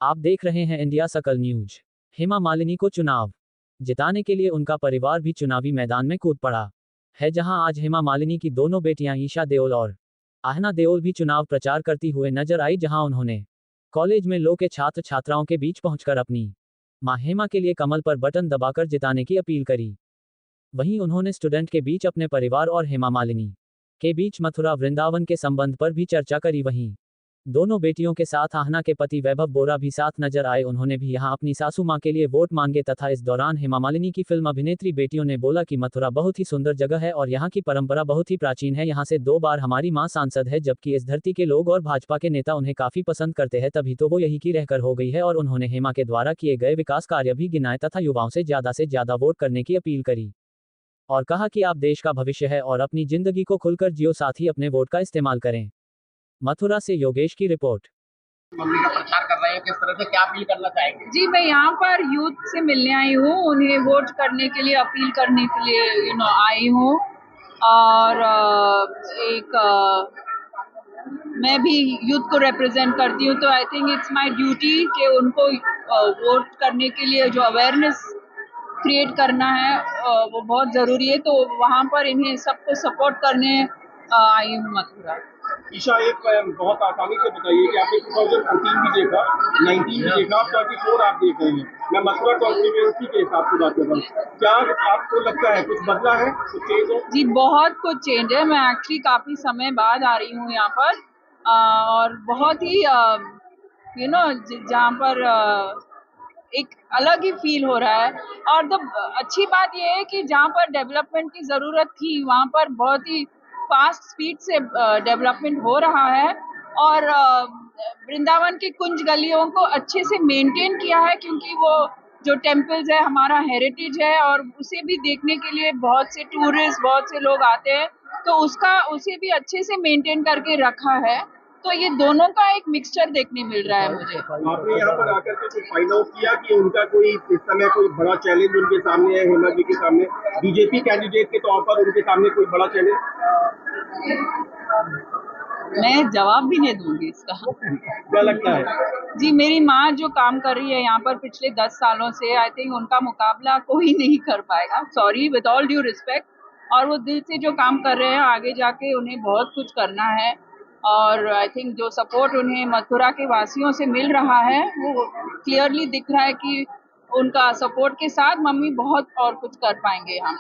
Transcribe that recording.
आप देख रहे हैं इंडिया सकल न्यूज। हेमा मालिनी को चुनाव जिताने के लिए उनका परिवार भी चुनावी मैदान में कूद पड़ा है, जहां आज हेमा मालिनी की दोनों बेटियां ईशा देओल और आहना देओल भी चुनाव प्रचार करती हुए नजर आई, जहां उन्होंने कॉलेज में लो के छात्र छात्राओं के बीच पहुंचकर अपनी मां हेमा के लिए कमल पर बटन दबाकर जिताने की अपील करी। वहीं उन्होंने स्टूडेंट के बीच अपने परिवार और हेमा मालिनी के बीच मथुरा वृंदावन के संबंध पर भी चर्चा करी। वहीं दोनों बेटियों के साथ आहना के पति वैभव बोरा भी साथ नजर आए। उन्होंने भी यहां अपनी सासू मां के लिए वोट मांगे तथा इस दौरान हेमा मालिनी की फिल्म अभिनेत्री बेटियों ने बोला कि मथुरा बहुत ही सुंदर जगह है और यहां की परंपरा बहुत ही प्राचीन है। यहां से 2 बार हमारी मां सांसद है, जबकि इस धरती के लोग और भाजपा के नेता उन्हें काफी पसंद करते हैं, तभी तो वो यही की रहकर हो गई है। और उन्होंने हेमा के द्वारा किए गए विकास कार्य भी गिनाए तथा युवाओं से ज्यादा वोट करने की अपील करी और कहा कि आप देश का भविष्य है और अपनी जिंदगी को खुलकर जियो, साथ ही अपने वोट का इस्तेमाल करें। मथुरा से योगेश की रिपोर्ट। मम्मी का प्रचार कर रहे हैं, किस तरह से क्या अपील करना चाहेंगे? जी, मैं यहाँ पर यूथ से मिलने आई हूँ, उन्हें वोट करने के लिए अपील करने के लिए आई हूँ। और मैं भी यूथ को रिप्रेजेंट करती हूँ, तो I think it's my duty कि उनको वोट करने के लिए जो अवेयरनेस क्रिएट करना है वो बहुत ज़रूरी है। तो वहाँ पर इन्हें सबको सपोर्ट करने आई हूँ मथुरा। ईशा, एक बहुत आसानी से बताइए कि आपने 2014 भी देखा, 19 भी देखा, 34 आप देख रहे हैं। मैं मथुरा कॉन्स्टिट्यूएंसी के हिसाब से बात कर रहा हूँ। क्या आपको लगता है कुछ बदला है, कुछ चेंज है? जी, बहुत कुछ चेंज है। मैं एक्चुअली काफ़ी समय बाद आ रही हूँ यहाँ पर और बहुत ही जहाँ पर एक अलग ही फील हो रहा है। और अच्छी बात यह है कि जहाँ पर डेवलपमेंट की ज़रूरत थी, वहाँ पर बहुत ही फास्ट स्पीड से डेवलपमेंट हो रहा है। और वृंदावन की कुंज गलियों को अच्छे से मेंटेन किया है, क्योंकि वो जो टेम्पल्स है हमारा हेरिटेज है और उसे भी देखने के लिए बहुत से टूरिस्ट, बहुत से लोग आते हैं, तो उसे भी अच्छे से मेंटेन करके रखा है। तो ये दोनों का एक मिक्सचर देखने मिल रहा है मुझे। आपने यहाँ पर आकर के कुछ फाइंड आउट किया कि उनका कोई इस समय कोई बड़ा चैलेंज उनके सामने है? हेमा जी के सामने, बीजेपी कैंडिडेट के तौर पर उनके सामने कोई बड़ा चैलेंज? मैं जवाब भी नहीं दूंगी इसका। क्या लगता है? जी, मेरी माँ जो काम कर रही है यहाँ पर पिछले 10 सालों से, आई थिंक उनका मुकाबला कोई नहीं कर पाएगा। Sorry, with all due respect. और वो दिल से जो काम कर रहे हैं, आगे जाके उन्हें बहुत कुछ करना है। और आई थिंक जो सपोर्ट उन्हें मथुरा के वासियों से मिल रहा है, वो क्लियरली दिख रहा है कि उनका सपोर्ट के साथ मम्मी बहुत और कुछ कर पाएंगे यहाँ।